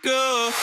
goes.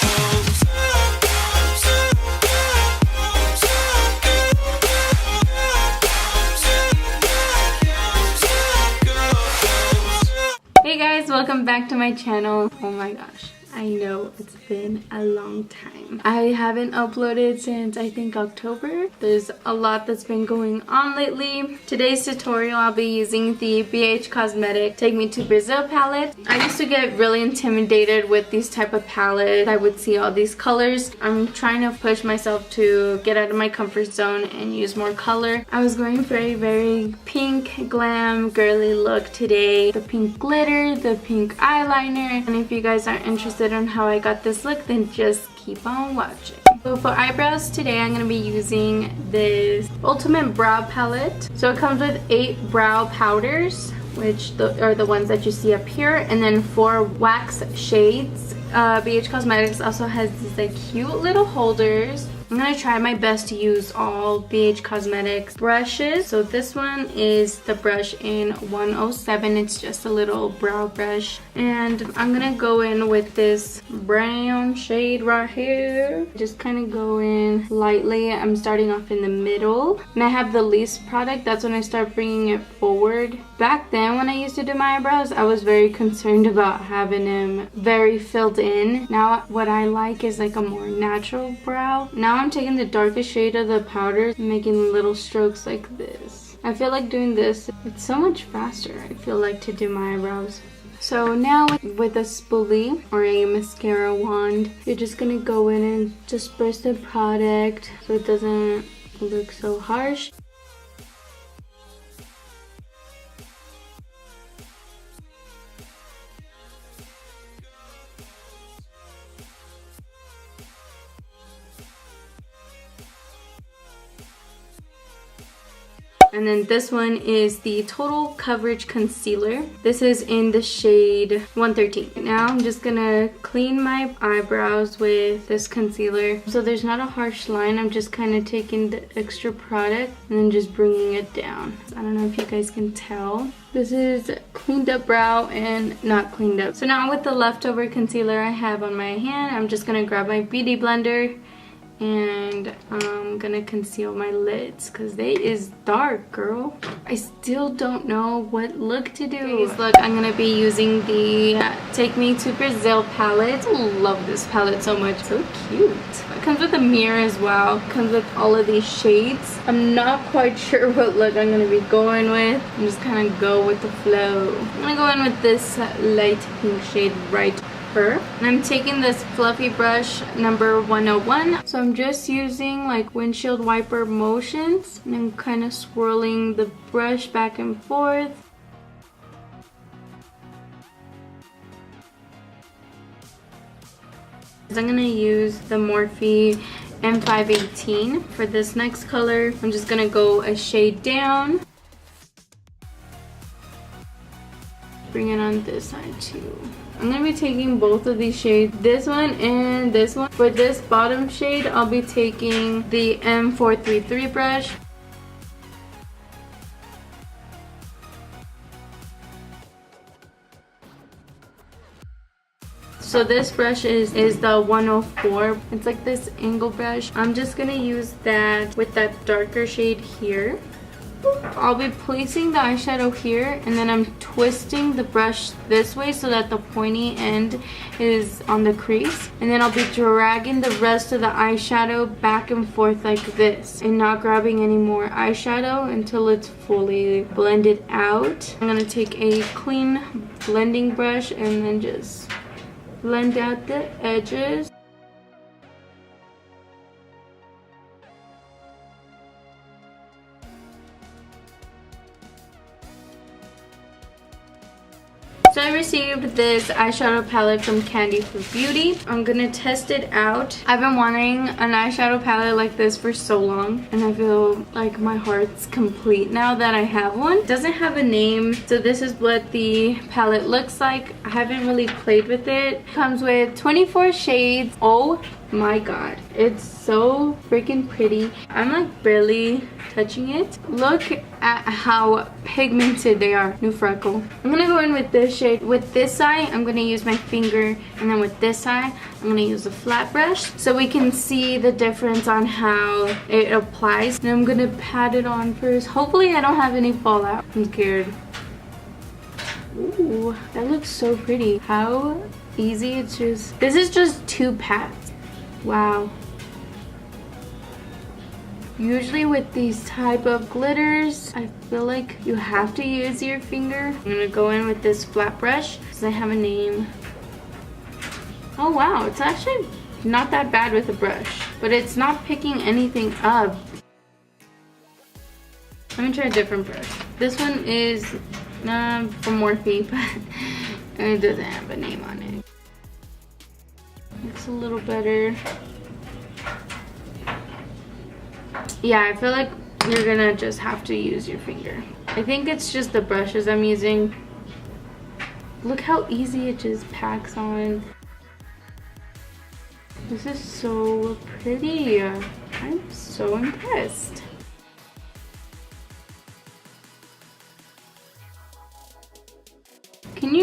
Hey guys, welcome back to my channel. Oh my gosh, I know it's been a long time. I haven't uploaded since I think October. There's a lot that's been going on lately. Today's tutorial, I'll be using the BH Cosmetic Take Me to Brazil palette. I used to get really intimidated with these type of palettes. I would see all these colors. I'm trying to push myself to get out of my comfort zone and use more color. I was going very pink, glam, girly look today. The pink glitter, the pink eyeliner. And if you guys are interested in how I got this look, then just keep on watching. So for eyebrows today, I'm going to be using this Ultimate Brow Palette. So it comes with 8 brow powders, which are the ones that you see up here, and then 4 wax shades. BH Cosmetics also has these like cute little holders. I'm gonna try my best to use all BH Cosmetics brushes. So this one is the brush in 107. It's just a little brow brush. And I'm gonna go in with this brown shade right here. Just kind of go in lightly. I'm starting off in the middle. And I have the least product. That's when I start bringing it forward. Back then when I used to do my eyebrows, I was very concerned about having them very filled in. Now what I like is like a more natural brow. Now I'm taking the darkest shade of the powder and making little strokes like this. I feel like doing this, it's so much faster, I feel like, to do my eyebrows. So now with a spoolie or a mascara wand, you're just gonna go in and just brush the product so it doesn't look so harsh. And then this one is the Total Coverage Concealer. This is in the shade 113. Now I'm just gonna clean my eyebrows with this concealer. So there's not a harsh line. I'm just kind of taking the extra product and then just bringing it down. I don't know if you guys can tell. This is cleaned up brow and not cleaned up. So now with the leftover concealer I have on my hand, I'm just gonna grab my beauty blender and I'm gonna conceal my lids because they is dark, girl. I still don't know what look to do. Look, I'm gonna be using the Take Me to Brazil palette. I love this palette so much. So cute. It comes with a mirror as well. It comes with all of these shades. I'm not quite sure what look I'm gonna be going with. I'm just kind of go with the flow. I'm gonna go in with this light pink shade right. And I'm taking this fluffy brush number 101. So I'm just using like windshield wiper motions and I'm kind of swirling the brush back and forth. I'm going to use the Morphe M518 for this next color. I'm just going to go a shade down. Bring it on this side too. I'm going to be taking both of these shades, this one and this one. For this bottom shade, I'll be taking the M433 brush. So this brush is the 104. It's like this angle brush. I'm just going to use that with that darker shade here. I'll be placing the eyeshadow here and then I'm twisting the brush this way so that the pointy end is on the crease, and then I'll be dragging the rest of the eyeshadow back and forth like this and not grabbing any more eyeshadow until it's fully blended out. I'm going to take a clean blending brush and then just blend out the edges. So I received this eyeshadow palette from Candy for Beauty. I'm gonna test it out. I've been wanting an eyeshadow palette like this for so long, and I feel like my heart's complete now that I have one. It doesn't have a name, so this is what the palette looks like. I haven't really played with it. It comes with 24 shades. Oh My god, it's so freaking pretty. I'm like barely touching it. Look at how pigmented they are. New freckle. I'm gonna go in with this shade. With this side, I'm gonna use my finger, and then with this side, I'm gonna use a flat brush so we can see the difference on how it applies. And I'm gonna pat it on first. Hopefully I don't have any fallout. I'm scared. Ooh, that looks so pretty. How easy it's just. This is just 2 pats. Wow. Usually with these type of glitters, I feel like you have to use your finger. I'm gonna go in with this flat brush because I have a name. Oh wow, it's actually not that bad with a brush, but it's not picking anything up. Let me try a different brush. This one is from Morphe, but it doesn't have a name on it. It's a little better. Yeah, I feel like you're gonna just have to use your finger. I think it's just the brushes I'm using. Look how easy it just packs on. This is so pretty. I'm so impressed. Can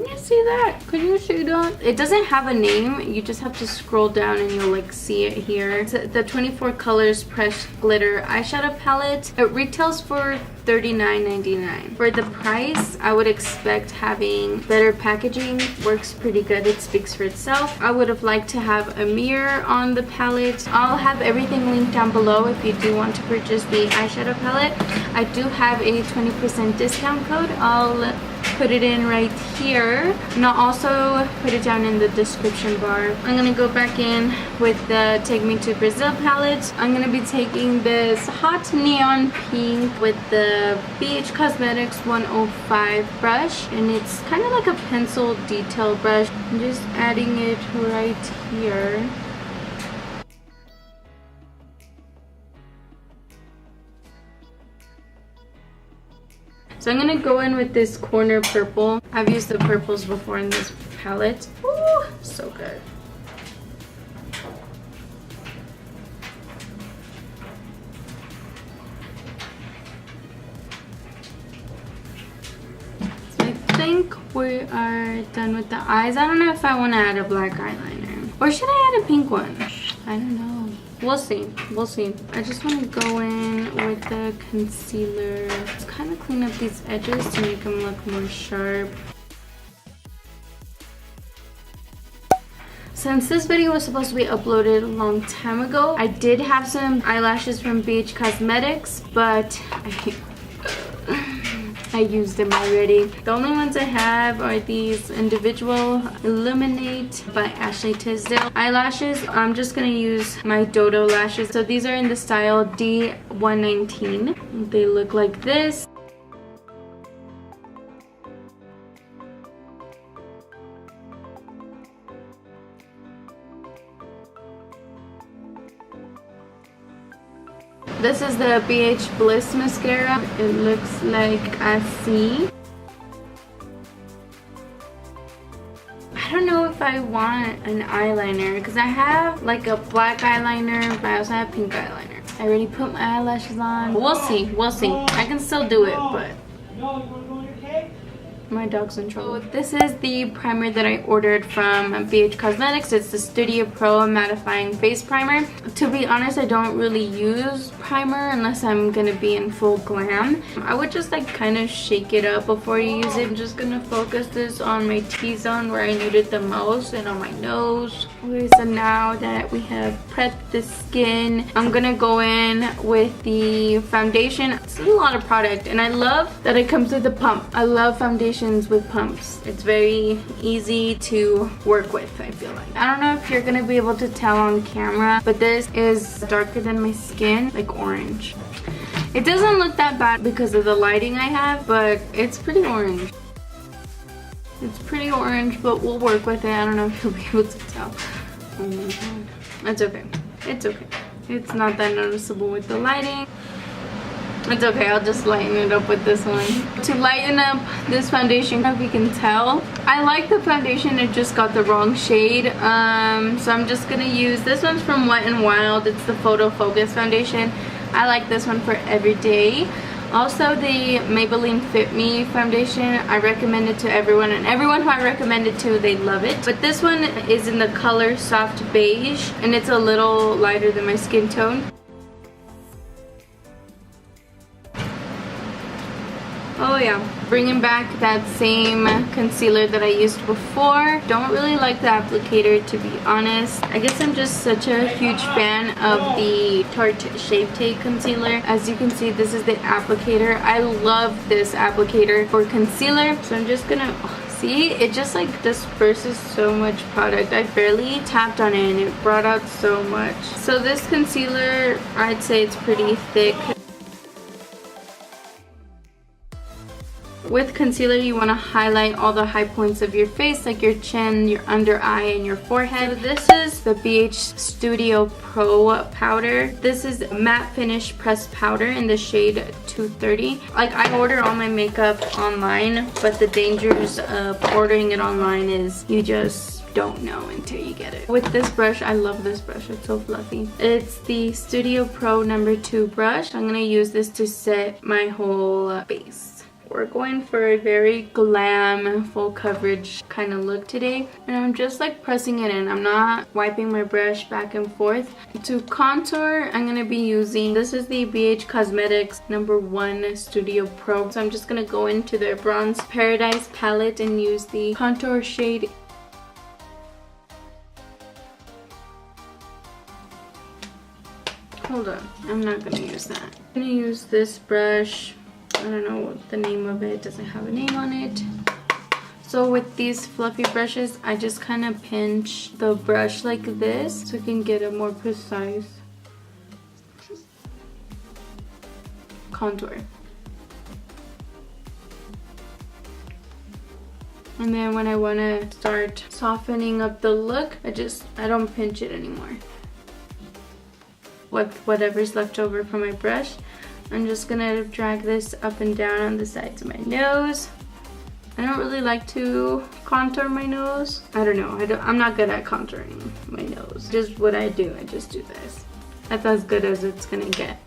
you see that? Can you see that? It doesn't have a name. You just have to scroll down and you'll like see it here. It's the 24 Colors Pressed Glitter Eyeshadow Palette. It retails for $39.99. For the price, I would expect having better packaging. Works pretty good. It speaks for itself. I would have liked to have a mirror on the palette. I'll have everything linked down below if you do want to purchase the eyeshadow palette. I do have a 20% discount code. I'll put it in right here, and I'll also put it down in the description bar. I'm gonna go back in with the Take Me to Brazil palette. I'm gonna be taking this hot neon pink with the BH Cosmetics 105 brush, and it's kind of like a pencil detail brush. I'm just adding it right here. So I'm gonna go in with this corner purple. I've used the purples before in this palette. Ooh, so good. So I think we are done with the eyes. I don't know if I want to add a black eyeliner. Or should I add a pink one? I don't know. We'll see. We'll see. I just want to go in with the concealer. Just kind of clean up these edges to make them look more sharp. Since this video was supposed to be uploaded a long time ago, I did have some eyelashes from BH Cosmetics, but I used them already. The only ones I have are these individual Illuminate by Ashley Tisdale eyelashes. I'm just gonna use my Dodo lashes. So these are in the style D119. They look like this. This is the BH Bliss mascara. It looks like a C. I don't know if I want an eyeliner because I have like a black eyeliner, but I also have pink eyeliner. I already put my eyelashes on. We'll see. We'll see. I can still do it, but my dog's in trouble. So this is the primer that I ordered from BH Cosmetics. It's the Studio Pro Mattifying Face Primer. To be honest, I don't really use primer unless I'm gonna be in full glam. I would just like kind of shake it up before you use it. I'm just gonna focus this on my T-zone where I need it the most and on my nose. Okay, so now that we have prepped the skin, I'm gonna go in with the foundation. It's a lot of product and I love that it comes with a pump. I love foundations with pumps. It's very easy to work with, I feel like. I don't know if you're gonna be able to tell on camera, but this is darker than my skin, like orange. It doesn't look that bad because of the lighting I have, but it's pretty orange. It's pretty orange, but we'll work with it. I don't know if you'll be able to tell. Oh my god. It's okay. It's okay. It's not that noticeable with the lighting. It's okay, I'll just lighten it up with this one. To lighten up this foundation, if you can tell, I like the foundation, it just got the wrong shade. So I'm just gonna use, this one's from Wet n Wild. It's the Photo Focus foundation. I like this one for everyday. Also, the Maybelline Fit Me foundation, I recommend it to everyone, and everyone who I recommend it to, they love it. But this one is in the color Soft Beige, and it's a little lighter than my skin tone. Oh yeah, bringing back that same concealer that I used before. Don't really like the applicator, to be honest. I guess I'm just such a huge fan of the Tarte Shape Tape concealer. As you can see, this is the applicator. I love this applicator for concealer. So I'm just gonna, see, it just like disperses so much product. I barely tapped on it and it brought out so much. So this concealer, I'd say it's pretty thick. With concealer, you want to highlight all the high points of your face, like your chin, your under eye, and your forehead. So this is the BH Studio Pro powder. This is matte finish pressed powder in the shade 230. Like, I order all my makeup online, but the dangers of ordering it online is you just don't know until you get it. With this brush, I love this brush, it's so fluffy. It's the Studio Pro #2 brush. I'm gonna use this to set my whole face. We're going for a very glam, full coverage kind of look today. And I'm just like pressing it in. I'm not wiping my brush back and forth. To contour, I'm going to be using, this is the BH Cosmetics #1 Studio Pro. So I'm just going to go into their Bronze Paradise palette and use the contour shade. Hold on, I'm not going to use that. I'm going to use this brush. I don't know what the name of it, doesn't have a name on it. So with these fluffy brushes, I just kind of pinch the brush like this so I can get a more precise contour. And then when I want to start softening up the look, I don't pinch it anymore. With whatever's left over from my brush, I'm just gonna drag this up and down on the sides of my nose. I don't really like to contour my nose. I don't know, I'm not good at contouring my nose. Just what I do, I just do this. That's as good as it's gonna get.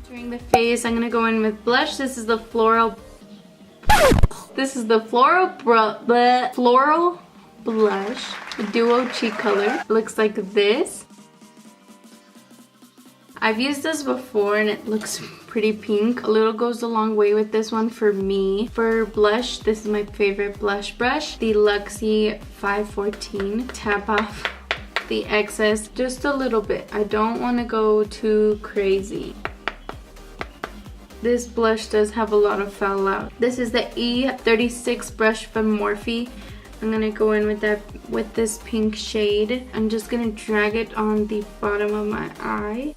During the face, I'm gonna go in with blush. This is the Floral Blush, the Duo Cheek color. It looks like this. I've used this before and it looks pretty pink. A little goes a long way with this one for me. For blush, this is my favorite blush brush, the Luxie 514. Tap off the excess just a little bit. I don't want to go too crazy. This blush does have a lot of fallout. This is the E36 brush from Morphe. I'm gonna go in with this pink shade. I'm just gonna drag it on the bottom of my eye.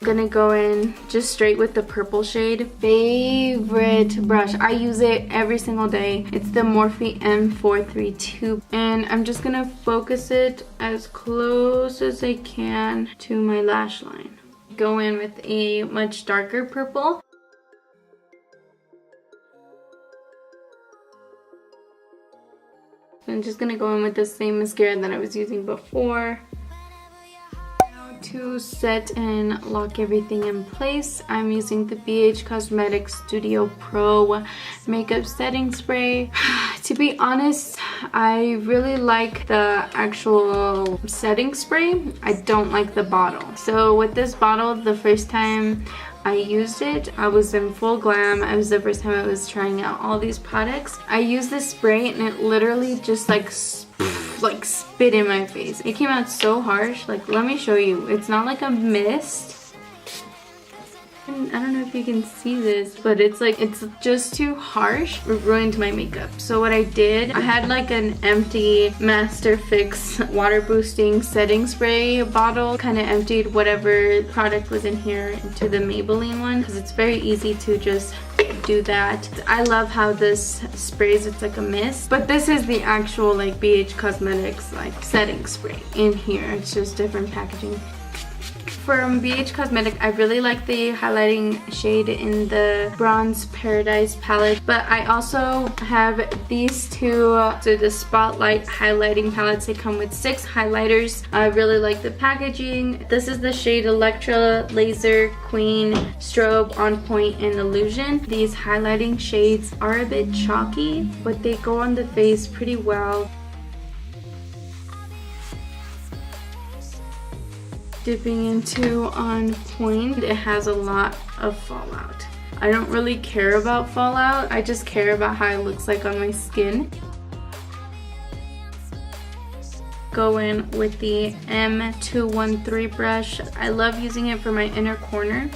I'm gonna go in just straight with the purple shade. Favorite brush. I use it every single day. It's the Morphe M432. And I'm just gonna focus it as close as I can to my lash line. Go in with a much darker purple. I'm just gonna go in with the same mascara that I was using before. To set and lock everything in place, I'm using the BH Cosmetics Studio Pro makeup setting spray. To be honest, I really like the actual setting spray. I don't like the bottle. So with this bottle, the first time I used it, I was in full glam. It was the first time I was trying out all these products. I used this spray and it literally just like spit in my face. It came out so harsh. Like, let me show you. It's not like a mist. I don't know if you can see this, but it's like, it's just too harsh. It ruined my makeup. So what I did, I had like an empty Master Fix water boosting setting spray bottle. Kind of emptied whatever product was in here into the Maybelline one, because it's very easy to just do that. I love how this sprays. It's like a mist, but this is the actual like BH Cosmetics like setting spray in here. It's just different packaging. From BH Cosmetic, I really like the highlighting shade in the Bronze Paradise palette, but I also have these two, so the Spotlight highlighting palettes. They come with 6 highlighters. I really like the packaging. This is the shade Electra, Laser, Queen, Strobe, On Point, and Illusion. These highlighting shades are a bit chalky, but they go on the face pretty well. Dipping into On Point, it has a lot of fallout. I don't really care about fallout, I just care about how it looks like on my skin. Go in with the M213 brush. I love using it for my inner corner.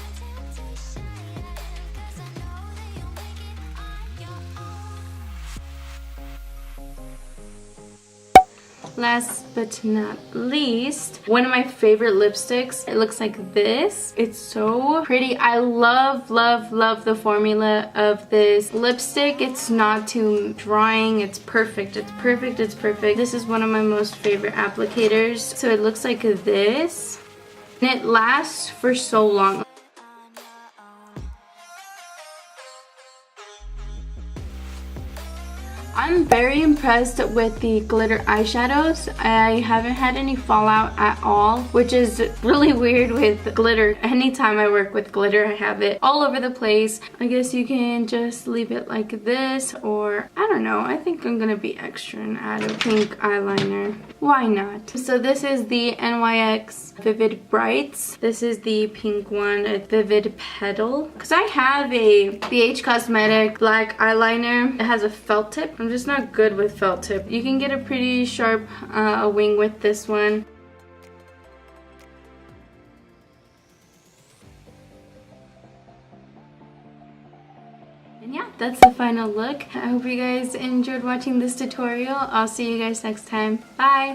Last but not least, one of my favorite lipsticks. It looks like this. It's so pretty. I love, love, love the formula of this lipstick. It's not too drying. It's perfect. It's perfect. It's perfect. This is one of my most favorite applicators. So it looks like this. And it lasts for so long. I'm very impressed with the glitter eyeshadows. I haven't had any fallout at all, which is really weird with glitter. Anytime I work with glitter, I have it all over the place. I guess you can just leave it like this, or I don't know. I think I'm gonna be extra and add a pink eyeliner. Why not? So this is the NYX Vivid Brights. This is the pink one, a Vivid Petal. Because I have a BH Cosmetic black eyeliner. It has a felt tip. I'm just not good with felt tip. You can get a pretty sharp wing with this one. And yeah, that's the final look. I hope you guys enjoyed watching this tutorial. I'll see you guys next time. Bye!